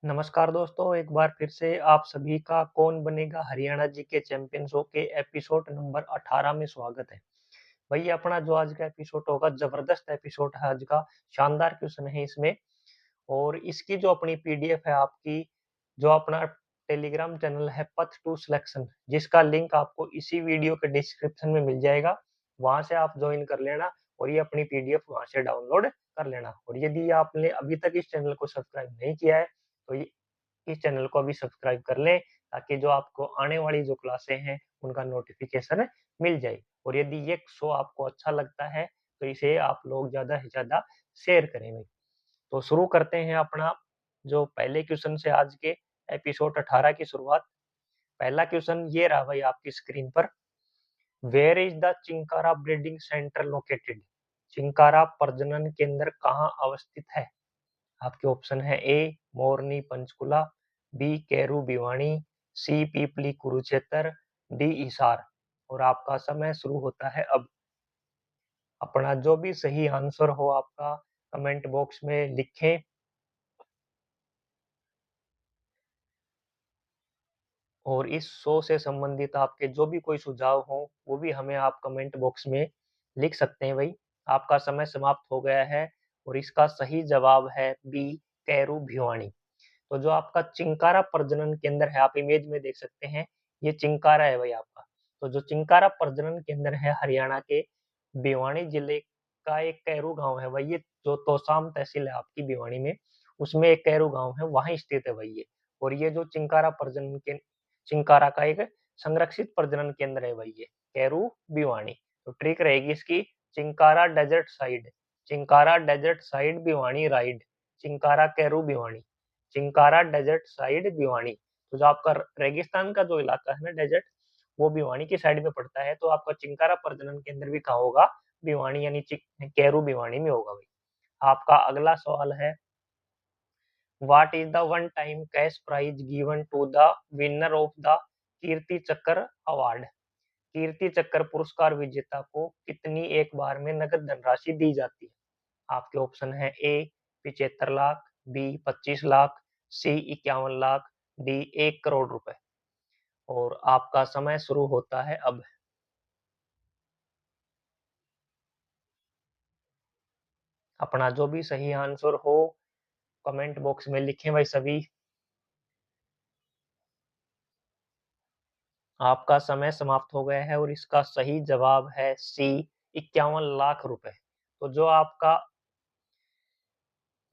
नमस्कार दोस्तों, एक बार फिर से आप सभी का कौन बनेगा हरियाणा जी के चैंपियन शो के एपिसोड नंबर 18 में स्वागत है। भई अपना जो आज का एपिसोड होगा ज़बरदस्त एपिसोड है आज का, शानदार क्वेश्चन है इसमें और इसकी जो अपनी पीडीएफ है आपकी, जो अपना टेलीग्राम चैनल है पथ टू सिलेक्शन जिसका लिंक आपको इसी वीडियो के डिस्क्रिप्शन में मिल जाएगा। वहाँ से आप जॉइन कर लेना और ये अपनी पीडीएफ वहाँ से डाउनलोड कर लेना और यदि आपने अभी तक इस चैनल को सब्सक्राइब नहीं किया है, तो ये इस चैनल को अभी सब्सक्राइब कर लें ताकि जो आपको आने वाली जो क्लासें हैं उनका नोटिफिकेशन मिल जाए और यदि ये शो आपको अच्छा लगता है तो इसे आप लोग ज़्यादा से ज़्यादा शेयर करेंगे। तो शुरू करते हैं अपना जो पहले क्वेश्चन से आज के एपिसोड 18 की शुरुआत। पहला क्वेश्चन ये रहा भाई आपकी स्क्रीन पर, where is the chinkara breeding centre located? Chinkara प्रजनन केंद्र कहाँ अवस्थित है? आपके ऑप्शन है A Morni Panchkula, B Kairu Bhiwani, C Pipli Kurukshetra, D Hisar. और आपका समय शुरू होता है अब। अपना जो भी सही आंसर हो आपका कमेंट बॉक्स में लिखें और इस शो से संबंधित आपके जो भी कोई सुझाव हो वो भी हमें आप कमेंट बॉक्स में लिख सकते हैं भाई। आपका समय समाप्त हो गया है और इसका सही जवाब है बी कैरू भिवानी। तो जो आपका चिंकारा प्रजनन केंद्र है आप इमेज में देख सकते हैं, ये चिंकारा है भाई आपका। तो जो चिंकारा प्रजनन केंद्र है हरियाणा के भिवानी जिले का एक कैरू गांव है भाई, ये जो तोसाम तहसील है आपकी भिवानी में, उसमें एक कैरू गांव है वहीं स्थित है भाई ये। और ये जो चिंकारा प्रजनन के चिंकारा का एक संरक्षित प्रजनन केंद्र है भाई ये कैरू भिवानी। तो ट्रिक रहेगी इसकी, chinkara desert side, chinkara desert side Bhiwani ride, chinkara Kairu Bhiwani, chinkara desert side Bhiwani. तो जो आपका रेगिस्तान का जो इलाका है ना डेजर्ट, वो भिवानी की साइड में पड़ता है, तो आपका चिंकारा प्रजनन केंद्र भी कहाँ होगा? भिवानी यानी कैरू भिवानी में होगा भाई। आपका अगला सवाल है, what is the one time cash prize given to the winner of the Kirti Chakra award? कीर्ति चक्र पुरस्कार विजेता को कितनी एक बार में नगद धनराशि दी जाती है? आपके ऑप्शन है ए 75 लाख, बी 25 लाख, सी 51 लाख, डी 1 करोड़ रुपए। और आपका समय शुरू होता है अब। अपना जो भी सही आंसर हो कमेंट बॉक्स में लिखें भाई सभी। आपका समय समाप्त हो गया है और इसका सही जवाब है सी 51 लाख रुपए। तो जो आपका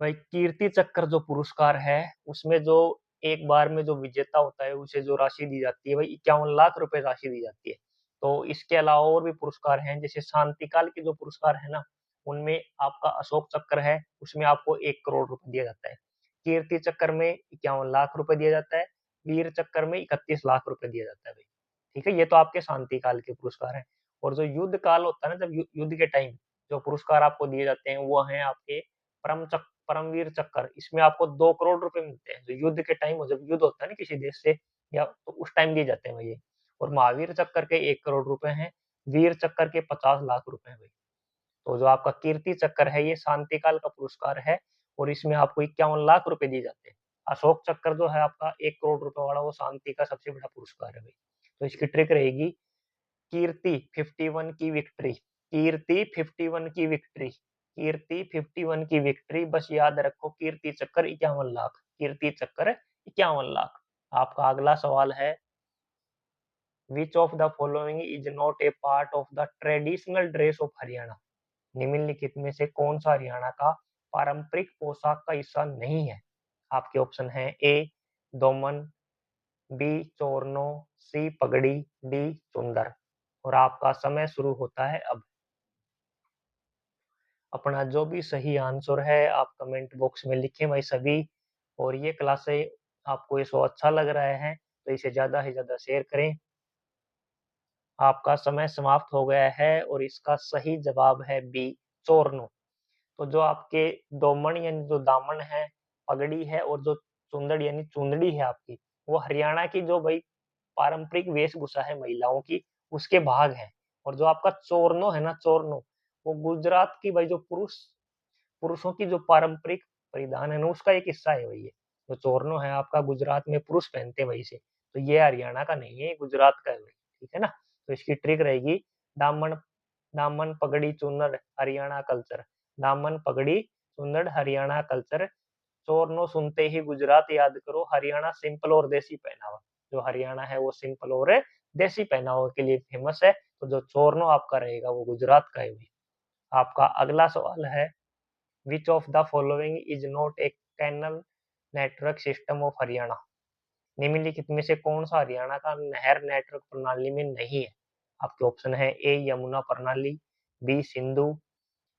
भाई कीर्ति चक्र जो पुरस्कार है उसमें जो एक बार में जो विजेता होता है उसे जो राशि दी जाती है भाई 51 लाख रुपए राशि दी जाती है। तो इसके अलावा और भी पुरस्कार हैं, जैसे शांतिकाल के जो पुरस्कार है ना, उनमें आपका अशोक चक्र है, उसमें आपको 1 करोड़ रुपए दिया जाता है। कीर्ति चक्र में 51 लाख रुपए दिया जाता है, वीर चक्र में 31 लाख रुपए दिया जाता है भाई। ठीक है, ये तो आपके शांति काल के पुरस्कार हैं। और जो युद्ध काल होता है ना, जब युद्ध के टाइम जो पुरस्कार आपको दिए जाते हैं वो हैं आपके परमवीर चक्र, इसमें आपको 2 करोड़ रुपए मिलते हैं। जो युद्ध के टाइम जब युद्ध होता है ना किसी देश से, या तो उस टाइम दिए जाते हैं भाई ये। और महावीर चक्र के 1 करोड़ रुपए हैं, वीर चक्र के 50 लाख रुपए हैं भाई। तो जो आपका कीर्ति चक्र है ये शांतिकाल का पुरस्कार है और इसमें आपको 51 लाख रुपए दिए जाते हैं। अशोक चक्र जो है आपका 1 करोड़ रुपए वाला, वो शांति का सबसे बड़ा पुरस्कार है भाई। तो इसकी ट्रिक रहेगी, कीर्ति 51 की विक्ट्री, कीर्ति 51 की विक्ट्री, कीर्ति 51 की विक्ट्री, बस याद रखो कीर्ति चक्कर 51 लाख, कीर्ति चक्कर 51 लाख। आपका अगला सवाल है, which of the following is not A part of the traditional dress of Haryana? निम्नलिखित में से कौन सा हरियाणा का पारंपरिक पोशाक का हिस्सा नहीं है? आपके ऑप्शन है ए दोमन, बी चोरनो, सी पगड़ी, डी चुंदर। और आपका समय शुरू होता है अब। अपना जो भी सही आंसर है आप कमेंट बॉक्स में लिखें भाई सभी। और ये क्लासें आपको ये शो अच्छा लग रहा है तो इसे ज़्यादा से ज़्यादा शेयर करें। आपका समय समाप्त हो गया है और इसका सही जवाब है बी चोरनो। तो जो आपके दोमन यानी जो दामन है, पगड़ी है और जो चुंदड़ यानी चुंदड़ी है आपकी, वो हरियाणा की जो भाई पारंपरिक वेशभूषा है महिलाओं की, उसके भाग हैं। और जो आपका चोरनो है ना, चोरनो, वो गुजरात की भाई जो पुरुषों की जो पारंपरिक परिधान है ना, उसका एक हिस्सा है भाई ये। जो चोरनो है आपका गुजरात में पुरुष पहनते हैं वही से, तो ये हरियाणा का नहीं है, ये गुजरात का है भाई, ठीक है ना? तो इसकी ट्रिक रहेगी दामन दामन पगड़ी चुन्नड़ हरियाणा कल्चर, दामन पगड़ी चुन्नड़ हरियाणा कल्चर, चोरनो सुनते ही गुजरात याद करो, हरियाणा सिंपल और देसी पहनावा। जो हरियाणा है वो सिंपल और देसी पहनावा के लिए फेमस है, तो जो चोरनो आपका रहेगा वो गुजरात का है भाई। आपका अगला सवाल है, which of the following is not a canal network system of Haryana? निम्नलिखित में से कौन सा हरियाणा का नहर नेटवर्क प्रणाली में नहीं है? आपके ऑप्शन है ए यमुना प्रणाली, बी सिंधु,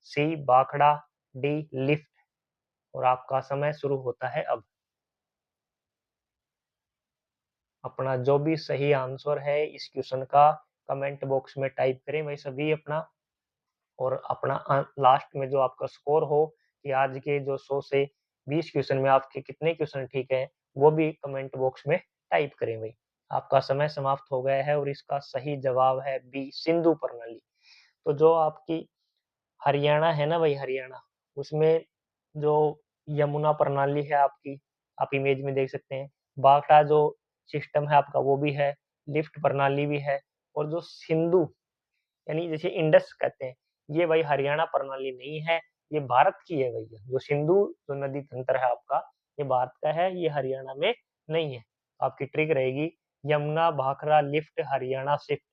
सी बाखड़ा, डी लिफ्ट। और आपका समय शुरू होता है अब। अपना जो भी सही आंसर है इस क्वेश्चन का कमेंट बॉक्स में टाइप करें भाई सभी अपना, और अपना लास्ट में जो आपका स्कोर हो कि आज के जो 100 से 20 क्वेश्चन में आपके कितने क्वेश्चन ठीक है, वो भी कमेंट बॉक्स में टाइप करें भाई। आपका समय समाप्त हो गया है और इसका सही जवाब है बी सिंधु प्रणाली। तो जो आपकी हरियाणा है ना भाई, हरियाणा, उसमें जो यमुना प्रणाली है आपकी, आप इमेज में देख सकते हैं, बाखड़ा जो सिस्टम है आपका वो भी है, लिफ्ट प्रणाली भी है, और जो सिंधु यानी जैसे इंडस कहते हैं, ये भाई हरियाणा प्रणाली नहीं है, ये भारत की है भैया। जो सिंधु जो नदी तंत्र है आपका, ये भारत का है, ये हरियाणा में नहीं है। आपकी ट्रिक रहेगी Yamuna Bhakra lift Haryana shift,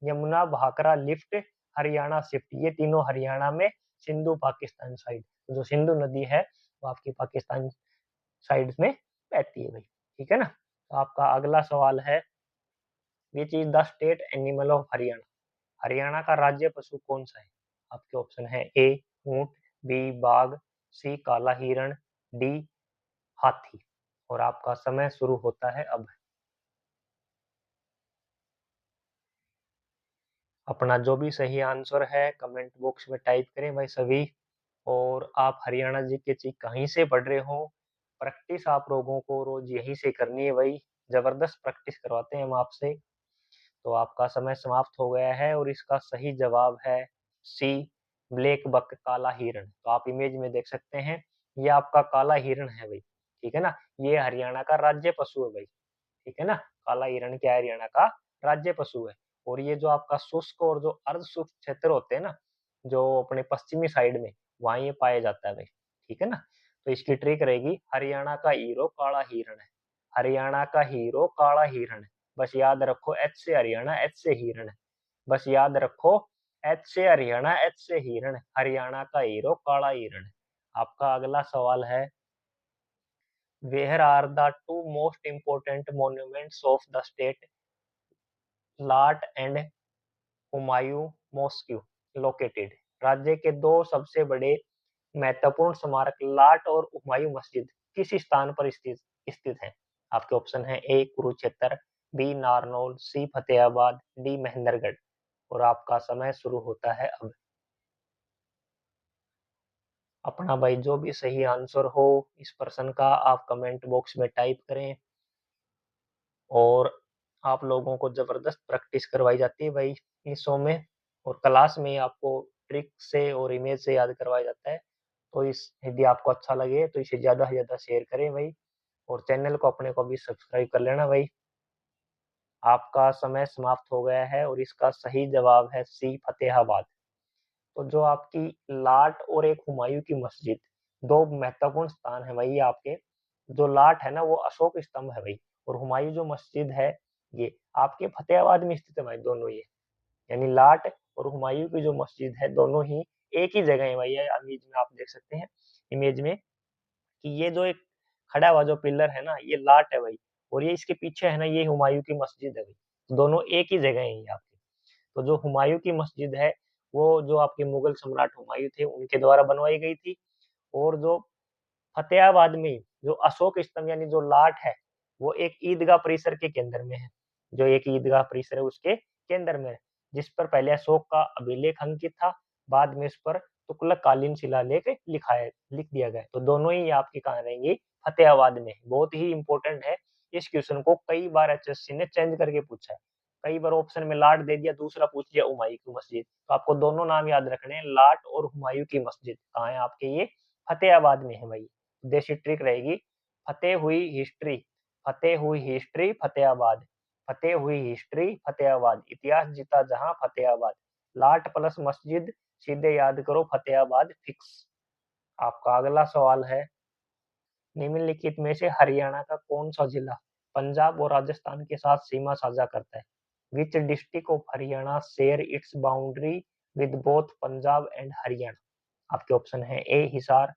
Yamuna Bhakra lift Haryana shift, ये तीनों हरियाणा में, सिंधु पाकिस्तान साइड, जो सिंधु नदी है वो आपकी पाकिस्तान साइड में बहती है भाई, ठीक है ना? तो आपका अगला सवाल है, which is the state animal of Haryana? Haryana का राज्य पशु कौन सा है? आपके ऑप्शन है ए ऊंट, बी बाघ, सी काला हिरण, डी हाथी। और आपका समय शुरू होता है अब। अपना जो भी सही आंसर है कमेंट बॉक्स में टाइप करें भाई सभी। और आप हरियाणा जीके की कहीं से पढ़ रहे हो, प्रैक्टिस आप लोगों को रोज यहीं से करनी है भाई, जबरदस्त प्रैक्टिस करवाते हैं हम आपसे। तो आपका समय समाप्त हो गया है और इसका सही जवाब है सी ब्लैक बक, काला हिरण। तो आप इमेज में देख सकते हैं, ये आपका काला हिरण है भाई, ठीक है ना? ये हरियाणा का राज्य पशु है भाई, ठीक है ना? काला हिरण क्या है, हरियाणा का राज्य पशु है। और ये जो आपका शुष्क और जो अर्ध शुष्क क्षेत्र होते हैं ना, जो अपने पश्चिमी साइड में, वहां ये पाया जाता है भाई, ठीक है ना? तो इसकी ट्रिक रहेगी, हरियाणा का हीरो काला हिरण है, हरियाणा का हीरो काला हिरण है। बस याद रखो, एच से हरियाणा, एच से हिरण है। बस याद रखो, एच से हरियाणा, एच से हिरण, हरियाणा का हीरो काला हिरण है। आपका अगला सवाल है, where are the two most important monuments of the state Lat and Humayun mosque located? राज्य के दो सबसे बड़े महत्वपूर्ण स्मारक लाट और हुमायूं मस्जिद किस स्थान पर स्थित स्थित हैं? आपके ऑप्शन है ए कुरुक्षेत्र, बी नारनौल, सी फतेहाबाद, डी महेंद्रगढ़। और आपका समय शुरू होता है अब। अपना भाई जो भी सही आंसर हो इस प्रश्न का आप कमेंट बॉक्स में टाइप करें। और आप लोगों को जबरदस्त प्रैक्टिस करवाई जाती है भाई इस शो में, और क्लास में आपको ट्रिक से और इमेज से याद करवाया जाता है। तो इस यदि आपको अच्छा लगे तो इसे ज़्यादा से ज़्यादा शेयर करें भाई, और चैनल को अपने को भी सब्सक्राइब कर लेना भाई। आपका समय समाप्त हो गया है और इसका सही जवाब है सी फतेहाबाद। तो जो आपकी लाट और एक हुमायूं की मस्जिद, दो महत्वपूर्ण स्थान है भाई आपके। जो लाट है ना वो अशोक स्तंभ है भाई, और हुमायूं जो मस्जिद है ये आपके फतेहाबाद में स्थित है भाई, दोनों ये, यानी लाट और हुमायूं की जो मस्जिद है दोनों ही एक ही जगह है भाई। इमेज में आप देख सकते हैं, इमेज में, कि ये जो एक खड़ा हुआ जो पिलर है ना ये लाट है भाई, और ये इसके पीछे है ना ये हुमायूं की मस्जिद है भाई, दोनों एक ही जगह है ये आपके। तो जो हुमायूं की मस्जिद है वो जो आपके मुगल सम्राट हुमायूं थे उनके द्वारा बनवाई गई थी। और जो फतेहाबाद में जो अशोक स्तंभ यानी जो लाट है वो एक ईदगाह परिसर के केंद्र में है, जो एक ईदगाह परिसर है उसके केंद्र में है, जिस पर पहले अशोक का अभिलेख अंकित था, बाद में इस पर तुगलक कालीन शिलालेख लिख दिया गया। तो दोनों ही आपकी कहाँ रहेंगी, फतेहाबाद में। बहुत ही इंपॉर्टेंट है, इस क्वेश्चन को कई बार एचएससी ने चेंज करके पूछा है। कई बार ऑप्शन में लाट दे दिया, दूसरा पूछ लिया हुमायूं की मस्जिद। तो आपको दोनों नाम याद रखने हैं, लाट और हुमायूं की मस्जिद कहाँ है आपके, ये फतेहाबाद में है भाई। देसी ट्रिक रहेगी, फतेह हुई हिस्ट्री, फतेह हुई हिस्ट्री फतेहाबाद, फतेह हुई हिस्ट्री फतेहाबाद, इतिहास जीता जहां फतेहाबाद, लाट प्लस मस्जिद, सीधे याद करो फतेहाबाद फिक्स। आपका अगला सवाल है, निम्नलिखित में से हरियाणा का कौन सा जिला पंजाब और राजस्थान के साथ सीमा साझा करता है? Which district of Haryana share its boundary with both Punjab and Haryana? आपके ऑप्शन है ए हिसार,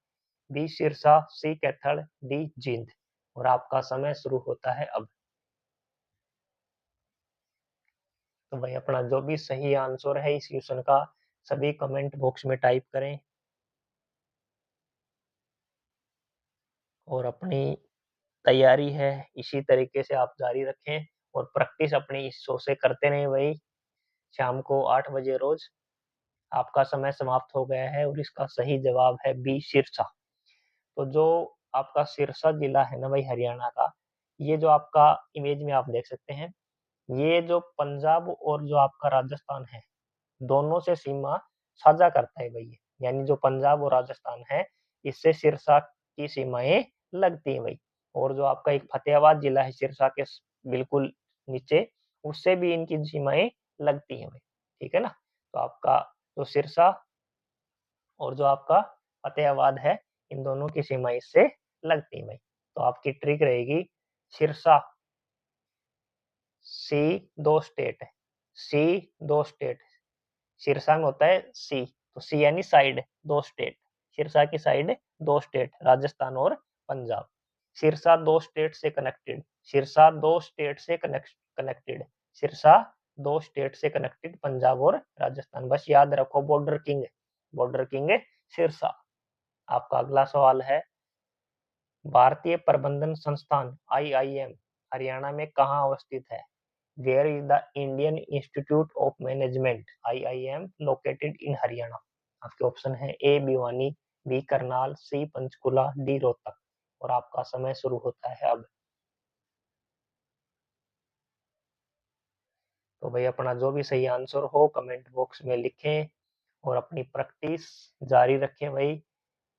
बी सिरसा, सी कैथल, डी जींद। और आपका समय शुरू होता है अब। तो भाई अपना जो भी सही आंसर है इस क्वेश्चन का सभी कमेंट बॉक्स में टाइप करें और अपनी तैयारी है इसी तरीके से आप जारी रखें और प्रैक्टिस अपनी इस शो से करते रहें भाई। शाम को 8 बजे रोज। आपका समय समाप्त हो गया है और इसका सही जवाब है बी सिरसा। तो जो आपका सिरसा जिला है ना भाई हरियाणा का, ये जो आपका इमेज में आप देख सकते हैं, ये जो पंजाब और जो आपका राजस्थान है दोनों से सीमा साझा करता है भाई। यानी जो पंजाब और राजस्थान है इससे सिरसा की सीमाएं लगती हैं भाई। और जो आपका एक फतेहाबाद जिला है सिरसा के बिल्कुल नीचे, उससे भी इनकी सीमाएं लगती हैं भाई। ठीक है ना। तो आपका जो सिरसा और जो आपका फतेहाबाद है इन दोनों की सीमाएं इससे लगती हैं भाई। तो आपकी ट्रिक रहेगी सिरसा सी दो स्टेट है, सी दो स्टेट, सिरसा में होता है सी, तो सी यानी साइड, दो स्टेट, सिरसा की साइड दो स्टेट राजस्थान और पंजाब। सिरसा दो स्टेट से कनेक्टेड, सिरसा दो स्टेट से कनेक्टेड, सिरसा दो स्टेट से कनेक्टेड पंजाब और राजस्थान। बस याद रखो border king, border king Sirsa. आपका अगला सवाल है, भारतीय प्रबंधन संस्थान आईआईएम हरियाणा में कहाँ अवस्थित है? Where is the Indian Institute of Management IIM located in Haryana? आपके ऑप्शन है A Bhiwani, B Karnal, C Panchkula, D Rohtak. और आपका समय शुरू होता है अब। तो भाई अपना जो भी सही आंसर हो कमेंट बॉक्स में लिखें और अपनी प्रैक्टिस जारी रखें भाई।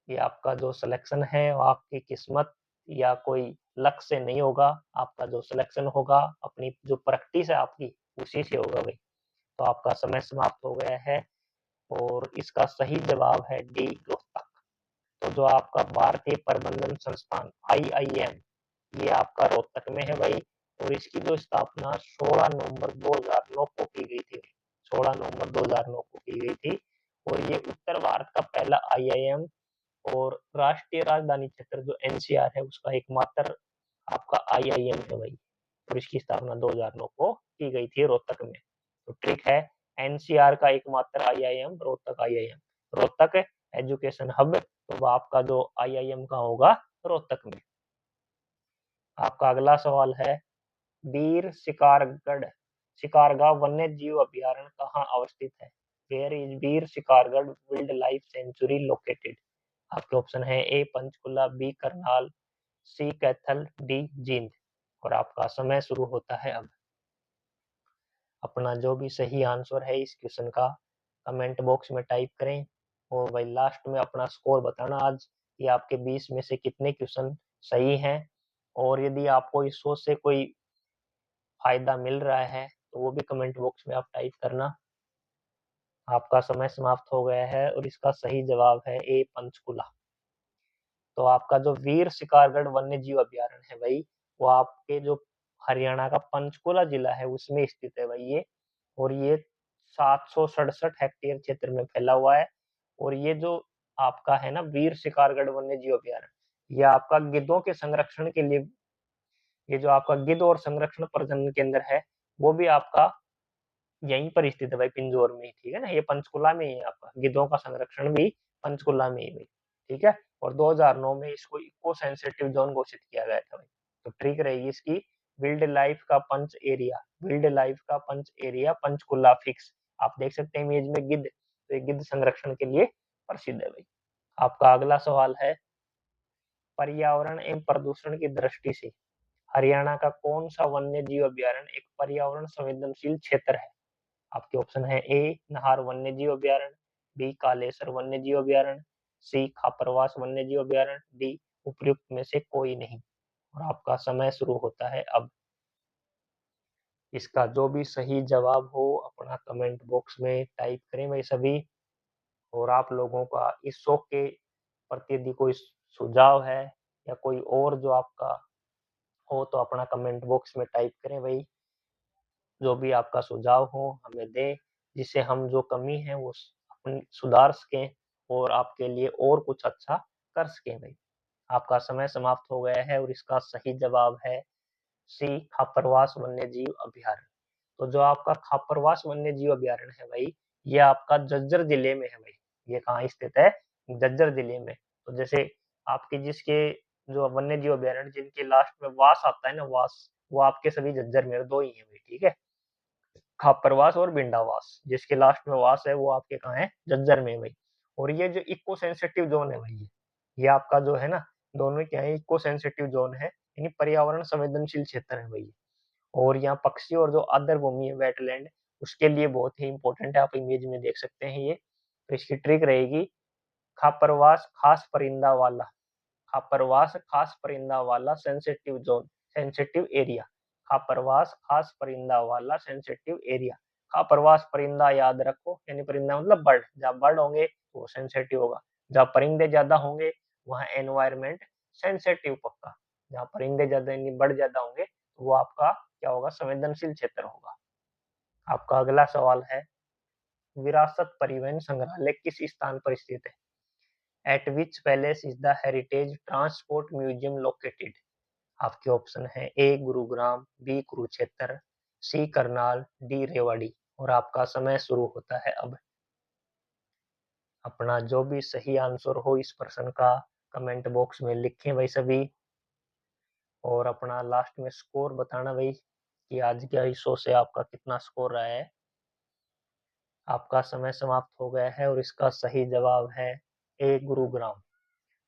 ये आपका जो सिलेक्शन है वो आपकी किस्मत या कोई लक से नहीं होगा, आपका जो सिलेक्शन होगा अपनी जो प्रैक्टिस है आपकी उसी से होगा भाई। तो आपका समय समाप्त हो गया है और इसका सही जवाब है डी रोहतक। तो जो आपका भारतीय प्रबंधन संस्थान आईआईएम ये आपका रोहतक में है भाई। और इसकी जो स्थापना 16 नवंबर 2009 को की गई थी, 16 नवंबर 2009 को की गई थी। और ये उत्तर भारत का पहला आईआईएम और राष्ट्रीय राजधानी क्षेत्र जो एनसीआर है उसका एकमात्र आपका आईआईएम है भाई। और इसकी स्थापना 2009 को की गई थी रोहतक में। तो ट्रिक है एनसीआर का एकमात्र IIM Rohtak IIM, Rohtak education hub. तो आपका जो आईआईएम का होगा रोहतक में। आपका अगला सवाल है, वीर शिकारगढ़ शिकारगांव वन्य जीव अभ्यारण्य कहाँ अवस्थित है? Where is Veer Shikargarh wildlife sanctuary located? आपके ऑप्शन है A Panchkula, B Karnal, C Kaithal, D Jind. और आपका समय शुरू होता है अब। अपना जो भी सही आंसर है इस क्वेश्चन का कमेंट बॉक्स में टाइप करें और भाई लास्ट में अपना स्कोर बताना आज कि आपके 20 में से कितने क्वेश्चन सही हैं। और यदि आपको इस शो से कोई फायदा मिल रहा है तो वो भी कमेंट बॉक्स में आप टाइप करना। आपका समय समाप्त हो गया है और इसका सही जवाब है ए पंचकुला। तो आपका जो वीर शिकारगढ़ वन्य जीव अभ्यारण्य है भाई वो आपके जो हरियाणा का पंचकुला जिला है उसमें स्थित है भाई ये। और ये 767 हेक्टेयर क्षेत्र में फैला हुआ है। और ये जो आपका है ना वीर शिकारगढ़ वन्य जीव अभ्यारण्य, ये आपका गिद्धों के संरक्षण के लिए, ये जो आपका गिद्ध और संरक्षण प्रजनन केंद्र है वो भी आपका यहीं पर स्थित है भाई पिंजौर में। ठीक है ना, ये पंचकुला में ही है, आपका गिद्धों का संरक्षण भी पंचकुला में ही भाई। ठीक है। और 2009 में इसको इको सेंसिटिव जोन घोषित किया गया था भाई। तो ट्रिक रहेगी इसकी विल्ड लाइफ का पंच एरिया, विल्ड लाइफ का पंच एरिया पंचकुला फिक्स। आप देख सकते हैं इमेज में गिद्ध, तो ये गिद्ध संरक्षण के लिए प्रसिद्ध है भाई। आपका अगला सवाल है, पर्यावरण एवं प्रदूषण की दृष्टि से हरियाणा का कौन सा वन्य जीव अभ्यारण्य एक पर्यावरण संवेदनशील क्षेत्र है? आपके ऑप्शन है ए नाहर वन्य जीव अभ्यारण्य, बी कालेसर वन्य जीव अभ्यारण्य, सी खापरवास वन्य जीव अभ्यारण्य, डी उपयुक्त में से कोई नहीं। और आपका समय शुरू होता है अब। इसका जो भी सही जवाब हो अपना कमेंट बॉक्स में टाइप करें भाई सभी। और आप लोगों का इस शो के प्रति यदि कोई सुझाव है या कोई और जो आपका हो तो अपना कमेंट बॉक्स में टाइप करें भाई। जो भी आपका सुझाव हो हमें दें, जिससे हम जो कमी है वो अपनी सुधार सकें और आपके लिए और कुछ अच्छा कर सकें भाई। आपका समय समाप्त हो गया है और इसका सही जवाब है सी, खापरवास वन्यजीव अभयारण्य। तो जो आपका खापरवास वन्यजीव अभयारण्य है भाई, ये आपका झज्जर जिले में है भाई। ये कहाँ स्थित है? झज्जर जिले में। तो जैसे आपके जिसके जो वन्यजीव अभयारण्य जिनके लास्ट में वास आता है ना, वास, वो आपके सभी झज्जर में दो ही है भाई, ठीक है। खापरवास और बिंडावास, जिसके लास्ट में वास है वो आपके कहाँ है? झज्जर में भाई। और ये जो इको सेंसिटिव जोन है भाई, ये आपका जो है ना, दोनों क्या है, इको सेंसिटिव जोन है, यानी पर्यावरण संवेदनशील क्षेत्र है भाई। और यहाँ पक्षी और जो आर्द्र भूमि है, वेटलैंड, उसके लिए बहुत ही इंपॉर्टेंट है। आप इमेज में देख सकते हैं ये। तो इसकी ट्रिक रहेगी, खापरवास खास परिंदा वाला, खापरवास खास परिंदा वाला सेंसिटिव जोन, सेंसिटिव एरिया, खापरवास खास परिंदा वाला सेंसिटिव एरिया। खापरवास परिंदा याद रखो, यानी परिंदा मतलब बर्ड, जहाँ बर्ड होंगे वो सेंसिटिव होगा, जहाँ परिंदे ज्यादा होंगे वहाँ एनवायरमेंट सेंसिटिव पक्का, जहाँ परिंदे ज्यादा यानी बर्ड ज्यादा होंगे वो आपका क्या होगा? संवेदनशील क्षेत्र होगा। आपका अगला सवाल है, विरासत परिवहन संग्रहालय किस स्थान पर स्थित है? Eight which palace is the heritage transport museum located? आपके ऑप्शन है ए गुरुग्राम, बी कुरुक्षेत्र, सी करनाल, डी रेवाड़ी। और आपका समय शुरू होता है अब। अपना जो भी सही आंसर हो इस प्रश्न का कमेंट बॉक्स में लिखें भाई सभी। और अपना लास्ट में स्कोर बताना भाई कि आज के इस शो से आपका कितना स्कोर रहा है। आपका समय समाप्त हो गया है और इसका सही जवाब है ए गुरुग्राम।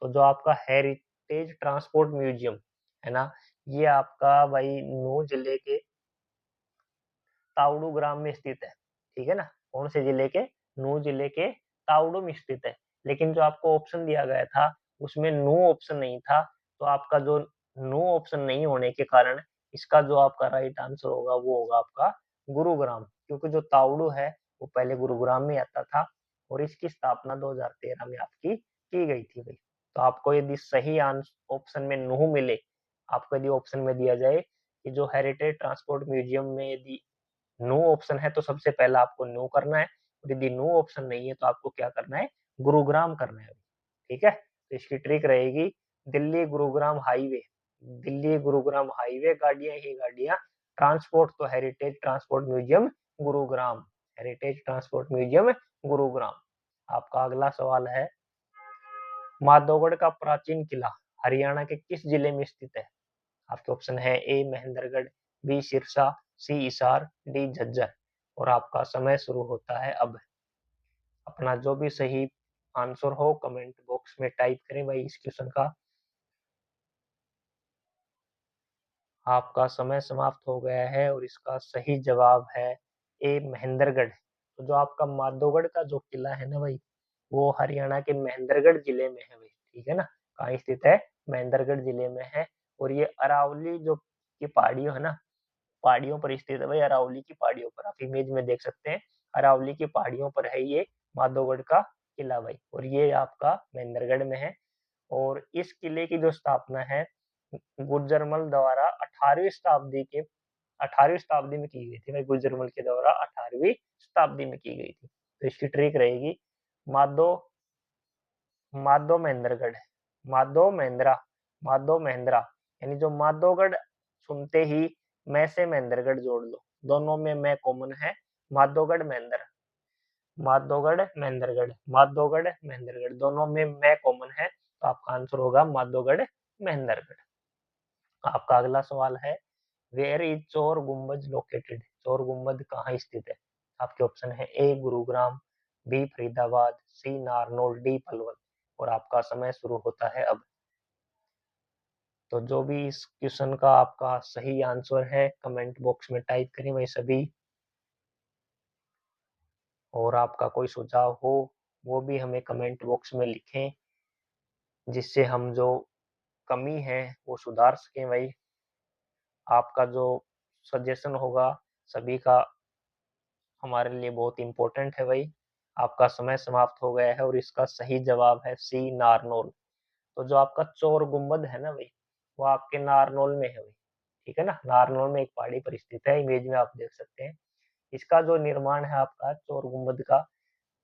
तो जो आपका हेरिटेज ट्रांसपोर्ट म्यूजियम है ना, ये आपका भाई नूह जिले के तावड़ू ग्राम में स्थित है, ठीक है ना। कौन से जिले के? नूह जिले के तावड़ू में स्थित है। लेकिन जो आपको ऑप्शन दिया गया था उसमें नूह ऑप्शन नहीं था, तो आपका जो नूह ऑप्शन नहीं होने के कारण इसका जो आपका राइट आंसर होगा वो होगा आपका गुरुग्राम, क्योंकि जो तावड़ू है वो पहले गुरुग्राम में आता था और इसकी स्थापना 2013 में आपकी की गई थी भाई। तो आपको यदि सही आंसर ऑप्शन में नूह मिले, आपको यदि ऑप्शन में दिया जाए कि जो हेरिटेज ट्रांसपोर्ट म्यूजियम में यदि नो ऑप्शन है तो सबसे पहला आपको नो करना है, और यदि नो ऑप्शन नहीं है तो आपको क्या करना है? गुरुग्राम करना है, ठीक है। तो इसकी ट्रिक रहेगी, दिल्ली गुरुग्राम हाईवे, दिल्ली गुरुग्राम हाईवे गाड़ियां ही गाड़ियां, ट्रांसपोर्ट तो heritage transport museum Gurugram, heritage transport museum Gurugram. आपका अगला सवाल है, माधोगढ़ का प्राचीन किला हरियाणा के किस जिले में स्थित है? आपके ऑप्शन है ए महेंद्रगढ़, बी सिरसा, सी हिसार, डी झज्जर। और आपका समय शुरू होता है अब। अपना जो भी सही आंसर हो कमेंट बॉक्स में टाइप करें भाई इस क्वेश्चन का। आपका समय समाप्त हो गया है और इसका सही जवाब है ए महेंद्रगढ़। तो जो आपका माधोगढ़ का जो किला है ना भाई, वो हरियाणा के महेंद्रगढ़ जिले में है भाई, ठीक है ना। कहाँ स्थित है? महेंद्रगढ़ जिले में है। और ये अरावली जो की पहाड़ियों है ना, पहाड़ियों पर स्थित है भाई, अरावली की पहाड़ियों पर, आप इमेज में देख सकते हैं। अरावली की पहाड़ियों पर है ये माधोगढ़ का किला भाई, और ये आपका महेंद्रगढ़ में है। और इस किले की जो स्थापना है गुजरमल द्वारा 18वीं शताब्दी में की गई थी भाई, गुजरमल के द्वारा 18वीं शताब्दी में की गई थी। तो इसकी ट्रिक रहेगी, माधो माधो महेंद्रगढ़, माधो महेंद्रा, माधो महेंद्रा, यानी जो माधोगढ़ सुनते ही मैं से महेंद्रगढ़ जोड़ लो, दोनों में मैं कॉमन है, माधोगढ़ महेंद्र, माधोगढ़ महेंद्रगढ़, माधोगढ़ महेंद्रगढ़, दोनों में मैं कॉमन है, तो आपका आंसर होगा माधोगढ़ महेंद्रगढ़। आपका अगला सवाल है, वेयर इज चोर गुम्बज लोकेटेड? चोर गुम्बद कहाँ स्थित है? आपके ऑप्शन है ए गुरुग्राम, बी फरीदाबाद, सी नारनौल, डी पलवल। और आपका समय शुरू होता है अब। तो जो भी इस क्वेश्चन का आपका सही आंसर है कमेंट बॉक्स में टाइप करें भाई सभी। और आपका कोई सुझाव हो वो भी हमें कमेंट बॉक्स में लिखें, जिससे हम जो कमी है वो सुधार सकें भाई। आपका जो सजेशन होगा सभी का हमारे लिए बहुत इम्पोर्टेंट है भाई। आपका समय समाप्त हो गया है और इसका सही जवाब है सी, नारनौल। तो जो आपका चोर गुम्बद है ना भाई, वो आपके नारनौल में है भाई। ठीक है ना, नारनौल में एक पहाड़ी पर स्थित है, इमेज में आप देख सकते हैं। इसका जो निर्माण है आपका चोर गुम्बद का,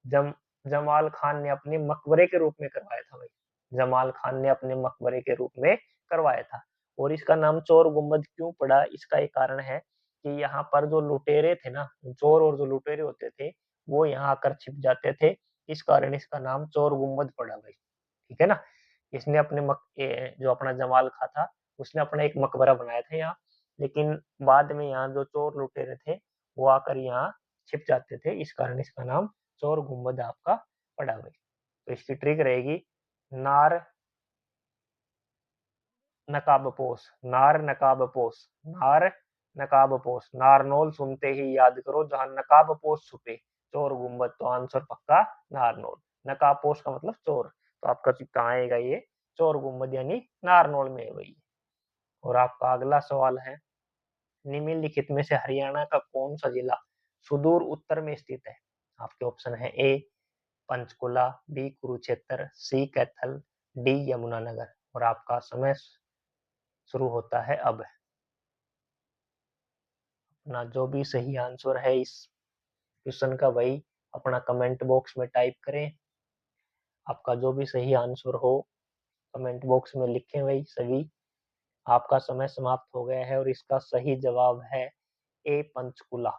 जम जमाल खान ने अपने मकबरे के रूप में करवाया था भाई। जमाल खान ने अपने मकबरे के रूप में करवाया था। और इसका नाम चोर गुम्बद क्यों पड़ा, इसका एक कारण है कि यहाँ पर जो लुटेरे थे ना, चोर और जो लुटेरे होते थे, वो यहाँ आकर छिप जाते थे। इस कारण इसका नाम चोर गुम्बद पड़ा भाई। ठीक है ना। इसने अपने जो अपना जमाल खां था, उसने अपना एक मकबरा बनाया था यहाँ। लेकिन बाद में यहाँ जो चोर लुटेरे थे, वो आकर यहाँ छिप जाते थे। इस कारण इसका नाम चोर गुम्बद आपका पड़ा भाई। तो इसकी ट्रिक रहेगी नार नकाबपोश, नार नकाबपोश, नार नकाबपोश। नारनौल सुनते ही याद करो जहां नकाबपोश छुपे चोर गुम्बद, तो आंसर पक्का नारनौल। नकाबपोश का मतलब चोर, तो आपका कहाँ आएगा ये, चोर गुम्बद यानी नारनौल में है भाई। और आपका अगला सवाल है, निम्नलिखित में से हरियाणा का कौन सा जिला सुदूर उत्तर में स्थित है। आपके ऑप्शन है A Panchkula, B Kurukshetra, C Kaithal, D Yamunanagar. और आपका समय शुरू होता है अब। अपना जो भी सही आंसर है इस क्वेश्चन का भाई अपना कमेंट बॉक्स में टाइप करें। आपका जो भी सही आंसर हो कमेंट बॉक्स में लिखें भाई सभी। आपका समय समाप्त हो गया है और इसका सही जवाब है ए पंचकुला।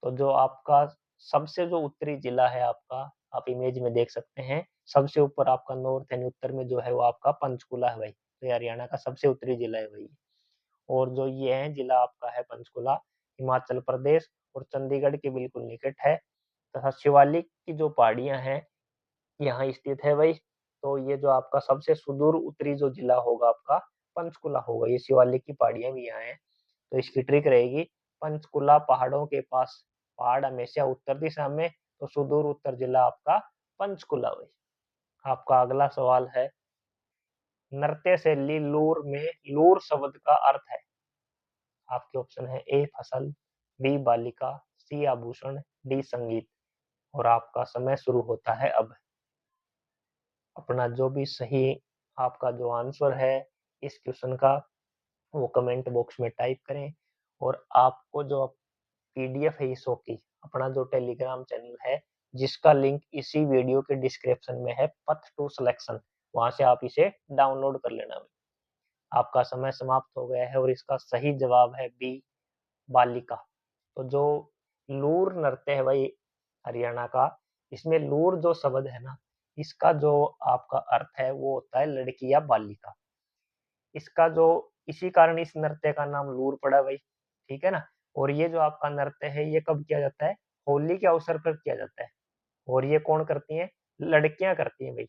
तो जो आपका सबसे जो उत्तरी जिला है आपका, आप इमेज में देख सकते हैं, सबसे ऊपर आपका नॉर्थ यानी उत्तर में जो है वो आपका पंचकुला है भाई। तो ये हरियाणा का सबसे उत्तरी जिला है भाई। और जो ये है जिला आपका है पंचकुला, हिमाचल प्रदेश और चंडीगढ़ के बिल्कुल निकट है तथा शिवालिक की जो पहाड़ियां हैं यहाँ स्थित है भाई। तो ये जो आपका सबसे सुदूर उत्तरी जो जिला होगा आपका पंचकुला होगा। ये शिवालिक की पहाड़ियां भी यहाँ है। तो इसकी ट्रिक रहेगी पंचकुला पहाड़ों के पास, पहाड़ हमेशा उत्तर दिशा में, तो सुदूर उत्तर जिला आपका पंचकुला भाई। आपका अगला सवाल है, नृत्य शैली लूर में लूर शब्द का अर्थ है। आपके ऑप्शन है ए फसल, बी बालिका, सी आभूषण, डी संगीत। और आपका समय शुरू होता है अब। अपना जो भी सही आपका जो आंसर है इस क्वेश्चन का वो कमेंट बॉक्स में टाइप करें। और आपको जो पीडीएफ है इस की, अपना जो टेलीग्राम चैनल है जिसका लिंक इसी वीडियो के डिस्क्रिप्शन में है, पथ टू सिलेक्शन, वहां से आप इसे डाउनलोड कर लेना। आपका समय समाप्त हो गया है और इसका सही जवाब है बी बालिका। तो जो लूर नृत्य है भाई हरियाणा का, इसमें लूर जो शब्द है ना, इसका जो आपका अर्थ है वो होता है लड़की या बालिका। इसका जो इसी कारण इस नृत्य का नाम लूर पड़ा भाई। ठीक है ना। और ये जो आपका नृत्य है ये कब किया जाता है, होली के अवसर पर किया जाता है। और ये कौन करती हैं, लड़कियां करती हैं भाई।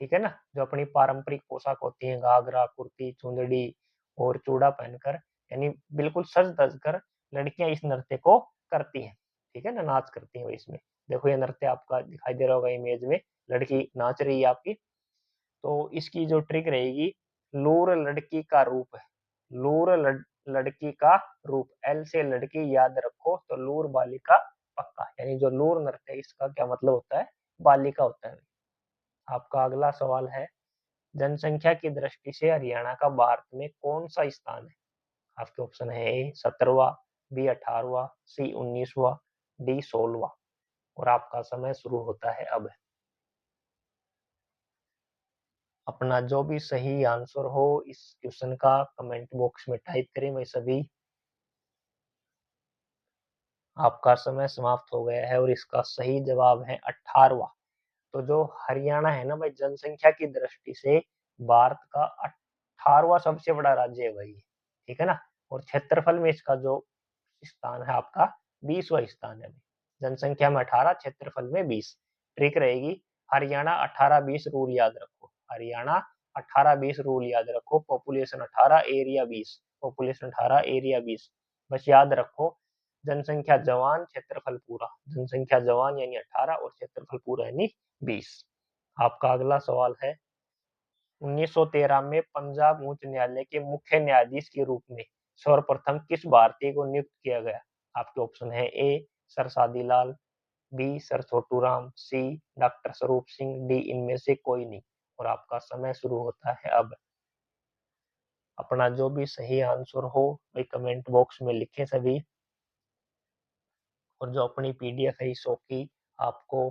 ठीक है ना, जो अपनी पारंपरिक पोशाक होती है, घाघरा कुर्ती चुंदड़ी और चूड़ा पहनकर, यानी बिल्कुल सज धज कर लड़कियां इस नृत्य को करती हैं। ठीक है ना, नाच करती हैं वो इसमें। देखो ये नृत्य आपका दिखाई दे रहा होगा इमेज में, लड़की नाच रही है आपकी। तो इसकी जो ट्रिक रहेगी, लूर लड़की का रूप है, लूर लड़की का रूप, एल से लड़की याद रखो तो लूर बालिका पक्का। यानी जो लूर नृत्य है इसका क्या मतलब होता है, बालिका होता है। आपका अगला सवाल है, जनसंख्या की दृष्टि से हरियाणा का भारत में कौन सा स्थान है। आपके ऑप्शन है ए 17वां, बी 18वां, सी 19वां, डी 16वां। और आपका समय शुरू होता है अब। अपना जो भी सही आंसर हो इस क्वेश्चन का कमेंट बॉक्स में टाइप करें भाई सभी। आपका समय समाप्त हो गया है और इसका सही जवाब है 18वां। तो जो हरियाणा है ना भाई, जनसंख्या की दृष्टि से भारत का 18वां सबसे बड़ा राज्य है भाई। ठीक है ना। और क्षेत्रफल में इसका जो स्थान है आपका 20वां स्थान है। जनसंख्या में 18, क्षेत्रफल में 20। ट्रिक रहेगी हरियाणा 18-20 रूल याद रखो, हरियाणा 18-20 रूल याद रखो। Population 18, area 20, population 18, area 20। बस याद रखो, जनसंख्या जवान क्षेत्रफल पूरा, जनसंख्या जवान यानी 18 और क्षेत्रफल पूरा यानी 20। आपका अगला सवाल है, 1913 में पंजाब उच्च न्यायालय के मुख्य न्यायाधीश के रूप में सर्वप्रथम किस भारतीय को नियुक्त किया गया? आपके ऑप्शन है A sir Shadi Lal, B sir Chhotu Ram, C doctor Swaroop Singh, D इनमें से कोई नहीं। और आपका समय शुरू होता है अब। अपना जो भी सही आंसर हो वही कमेंट बॉक्स में लिखें सभी। और जो अपनी पीडीएफ है इस की आपको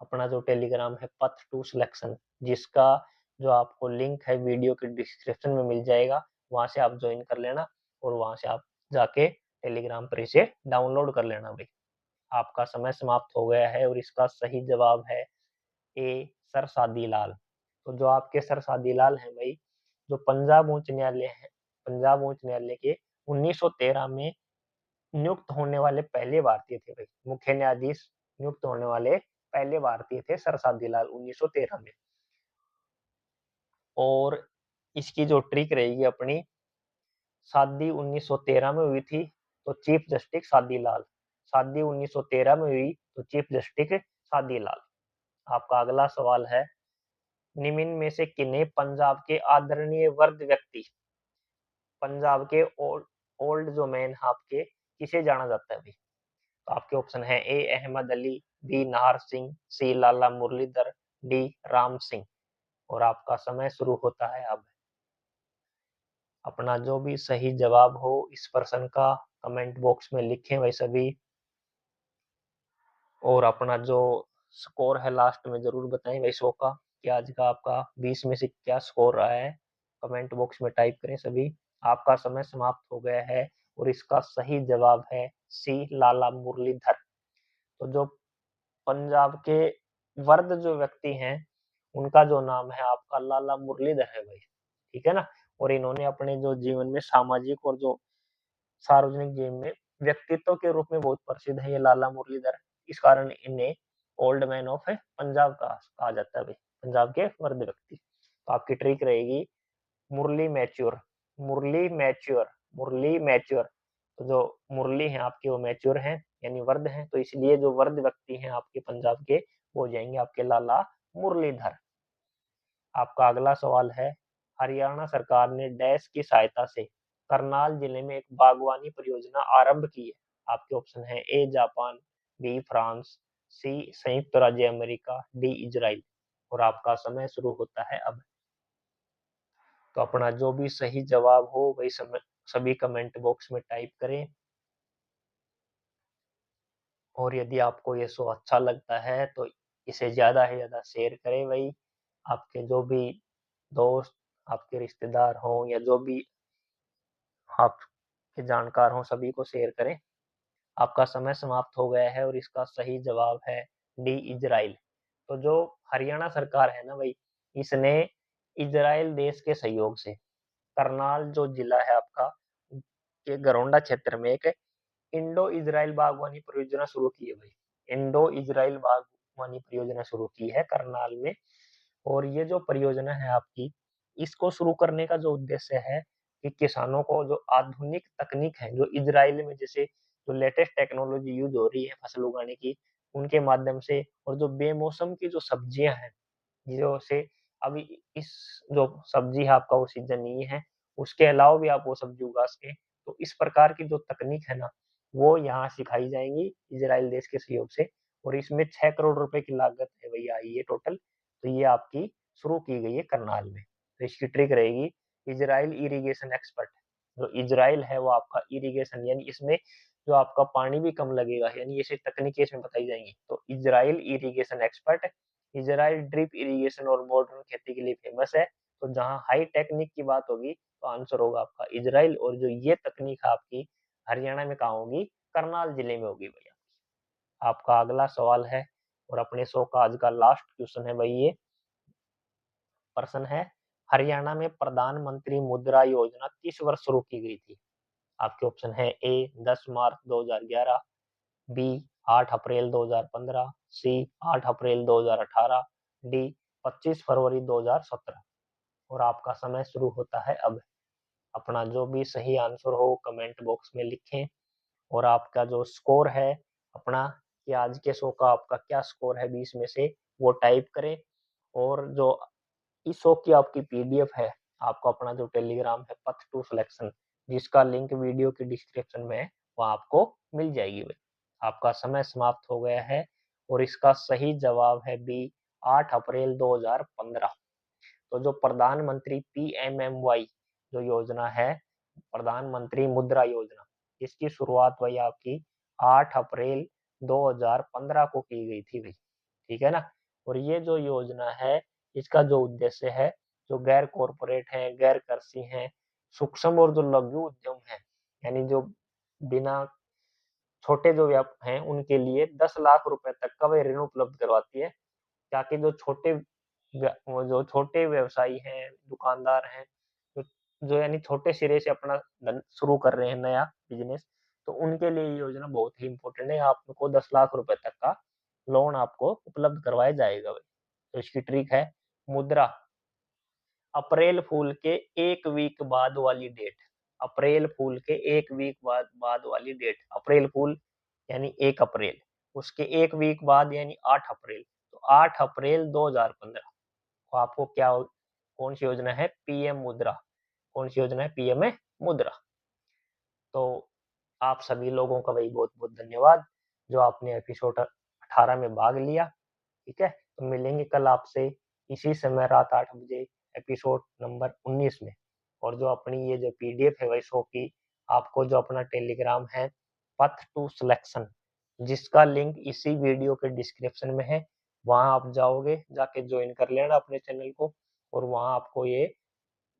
अपना जो टेलीग्राम है पथ टू सिलेक्शन, जिसका जो आपको लिंक है वीडियो के डिस्क्रिप्शन में मिल जाएगा, वहां से आप ज्वाइन कर लेना और वहां से आप जाके टेलीग्राम पर इसे डाउनलोड कर लेना भाई। आपका समय समाप्त हो गया है और इसका सही जवाब है ए सर शादीलाल। तो जो आपके सर शादीलाल हैं भाई, जो पंजाब उच्च न्यायालय है, पंजाब उच्च न्यायालय के 1913 में नियुक्त होने वाले पहले भारतीय थे भाई। मुख्य न्यायाधीश नियुक्त होने वाले पहले भारतीय थे सर शादीलाल 1913 में। और इसकी जो ट्रिक रहेगी अपनी, शादी 1913 में हुई थी तो चीफ जस्टिस शादीलाल, शादी 1913 में हुई तो चीफ जस्टिस शादीलाल। आपका अगला सवाल है, निम्न में से किन्हें पंजाब के आदरणीय वर्ग व्यक्ति, पंजाब के ओल्ड जो मैन आपके किसे जाना जाता है भाई? तो आपके ऑप्शन है ए अहमद अली, बी नाहर सिंह, सी लाला मुरलीधर, डी राम सिंह। और आपका समय शुरू होता है अब। अपना जो भी सही जवाब हो इस प्रश्न का कमेंट बॉक्स में लिखें भाई सभी। और अपना जो स्कोर है लास्ट में जरूर बताएं भाई शो का कि आज का आपका 20 में से क्या स्कोर रहा है, कमेंट बॉक्स में टाइप करें सभी। आपका समय समाप्त हो गया है और इसका सही जवाब है सी लाला मुरलीधर। तो जो पंजाब के वर्द जो व्यक्ति हैं उनका जो नाम है आपका लाला मुरलीधर है भाई, ठीक है ना। और इन्होंने अपने जो जीवन में सामाजिक और जो सार्वजनिक जीवन में व्यक्तित्व के रूप में बहुत प्रसिद्ध है ये लाला मुरलीधर। इस कारण इन्हें ओल्ड मैन ऑफ पंजाब कहा जाता है भाई, पंजाब के वर्द व्यक्ति। तो आपकी ट्रिक रहेगी मुरली मैच्योर, मुरली मैच्योर, मुरली मैच्योर। तो जो मुरली हैं आपके वो मैच्योर हैं यानी वर्द हैं, तो इसलिए जो वर्द व्यक्ति हैं आपके पंजाब के वो हो जाएंगे आपके लाला मुरलीधर। आपका अगला सवाल है, हरियाणा सरकार ने डैश की सहायता से करनाल जिले में एक बागवानी परियोजना आरंभ की है। आपके ऑप्शन है ए जापान, बी फ्रांस, सी संयुक्त राज्य अमेरिका, डी इजराइल। और आपका समय शुरू होता है अब। तो अपना जो भी सही जवाब हो वही सभी कमेंट बॉक्स में टाइप करें। और यदि आपको ये शो अच्छा लगता है तो इसे ज़्यादा से ज़्यादा शेयर करें भाई। आपके जो भी दोस्त, आपके रिश्तेदार हों या जो भी आपके जानकार हों सभी को शेयर करें। आपका समय समाप्त हो गया है और इसका सही जवाब है डी इजराइल। तो जो हरियाणा सरकार है ना भाई, इसने इजराइल देश के सहयोग से करनाल जो जिला है आपका के गरौंडा क्षेत्र में एक इंडो इजराइल बागवानी परियोजना शुरू की है भाई। इंडो इजराइल बागवानी परियोजना शुरू की है करनाल में। और ये जो परियोजना है आपकी, इसको शुरू करने का जो उद्देश्य है कि किसानों को जो आधुनिक तकनीक है जो इजराइल में जैसे जो लेटेस्ट टेक्नोलॉजी यूज हो रही है फसल उगाने की, उनके माध्यम से, और जो बेमौसम की जो सब्जियां हैं जैसे अभी इस जो सब्जी है आपका वो सीजन नहीं है, उसके अलावा भी आप वो सब्जी उगा सके। तो इस प्रकार की जो तकनीक है ना वो यहाँ सिखाई जाएंगी इजराइल देश के सहयोग से। और इसमें 6 करोड़ रुपए की लागत है भैया आई है टोटल। तो ये आपकी शुरू की गई है करनाल में। तो इसकी ट्रिक रहेगी इजराइल इरिगेशन एक्सपर्ट। जो इजराइल है वो आपका इरिगेशन यानी इसमें जो आपका पानी भी कम लगेगा यानी ऐसी तकनीकें इसमें बताई जाएंगी। तो Israel irrigation expert, Israel drip irrigation और मॉडर्न खेती के लिए फेमस है। तो जहां हाई टेक्निक की बात होगी तो आंसर होगा आपका इजराइल। और जो ये तकनीक है आपकी हरियाणा में कहाँ होगी? करनाल जिले में होगी भैया। आपका अगला सवाल है और अपने शो का आज का लास्ट क्वेश्चन है भाई। ये प्रश्न है, हरियाणा में प्रधानमंत्री मुद्रा योजना किस वर्ष शुरू की गई थी? आपके ऑप्शन है ए 10 मार्च 2011, बी 8 अप्रैल 2015, सी 8 अप्रैल 2018, डी 25 फरवरी 2017। और आपका समय शुरू होता है अब। अपना जो भी सही आंसर हो कमेंट बॉक्स में लिखें। और आपका जो स्कोर है अपना कि आज के शो का आपका क्या स्कोर है 20 में से वो टाइप करें। और जो इस शो की आपकी पीडीएफ है, आपको अपना जो टेलीग्राम है पथ टू सिलेक्शन, जिसका लिंक वीडियो के डिस्क्रिप्शन में है, वहाँ आपको मिल जाएगी भाई। आपका समय समाप्त हो गया है और इसका सही जवाब है बी, 8 अप्रैल 2015। तो जो प्रधानमंत्री पीएमएमवाई जो योजना है, प्रधानमंत्री मुद्रा योजना, इसकी शुरुआत भाई आपकी 8 अप्रैल 2015 को की गई थी भाई, ठीक है ना। और ये जो योजना है, इसका जो उद्देश्य है, जो गैर कॉरपोरेट हैं, गैर कृषि हैं, सूक्ष्म और जो लघु उद्यम है, यानी जो बिना छोटे जो हैं उनके लिए 10 लाख रुपए तक का वह ऋण उपलब्ध करवाती है, ताकि जो छोटे व्यवसायी हैं, दुकानदार हैं, जो यानी छोटे सिरे से अपना धन शुरू कर रहे हैं, नया बिजनेस, तो उनके लिए ये योजना बहुत ही इंपॉर्टेंट है। आपको 10 लाख रुपए तक का लोन आपको उपलब्ध करवाया जाएगा। तो इसकी ट्रिक है मुद्रा, अप्रैल फूल के 1 वीक बाद वाली डेट, अप्रैल फूल के 1 वीक बाद वाली डेट, अप्रैल फूल यानी 1 अप्रैल, उसके 1 वीक बाद यानी 8 अप्रैल, तो 8 अप्रैल 2015 को आपको क्या कौन सी योजना है, पीएम मुद्रा, कौन सी योजना है, पीएम मुद्रा। तो आप सभी लोगों का भाई बहुत बहुत धन्यवाद जो आपने एपिसोड 18 में भाग लिया, ठीक है। तो मिलेंगे कल आपसे इसी समय रात 8 बजे एपिसोड नंबर 19 में। और जो अपनी ये जो पीडीएफ है भाई शो की, आपको जो अपना टेलीग्राम है पथ टू सिलेक्शन, जिसका लिंक इसी वीडियो के डिस्क्रिप्शन में है, वहां आप जाओगे, जाके ज्वाइन कर लेना अपने चैनल को, और वहां आपको ये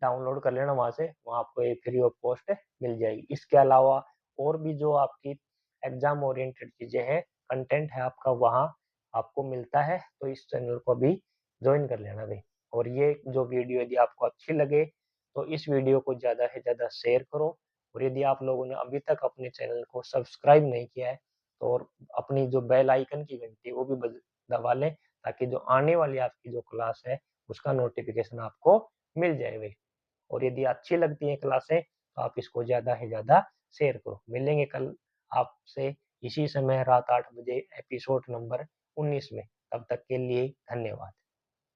डाउनलोड कर लेना, वहां से वहां आपको ये फ्री ऑफ कॉस्ट मिल जाएगी। इसके अलावा और भी जो आपकी एग्जाम ओरिएंटेड चीजें हैं, कंटेंट है आपका, वहां आपको मिलता है, तो इस चैनल को भी ज्वाइन कर लेना भाई। और ये जो वीडियो यदि आपको अच्छी लगे तो इस वीडियो को ज़्यादा से ज़्यादा शेयर करो, और यदि आप लोगों ने अभी तक अपने चैनल को सब्सक्राइब नहीं किया है तो और अपनी जो बेल आइकन की घंटी वो भी दबा लें, ताकि जो आने वाली आपकी जो क्लास है उसका नोटिफिकेशन आपको मिल जाए भाई। और यदि अच्छी लगती है क्लासें तो आप इसको ज़्यादा से ज़्यादा शेयर करो। मिलेंगे कल आपसे इसी समय रात 8 बजे एपिसोड नंबर 19 में। तब तक के लिए धन्यवाद।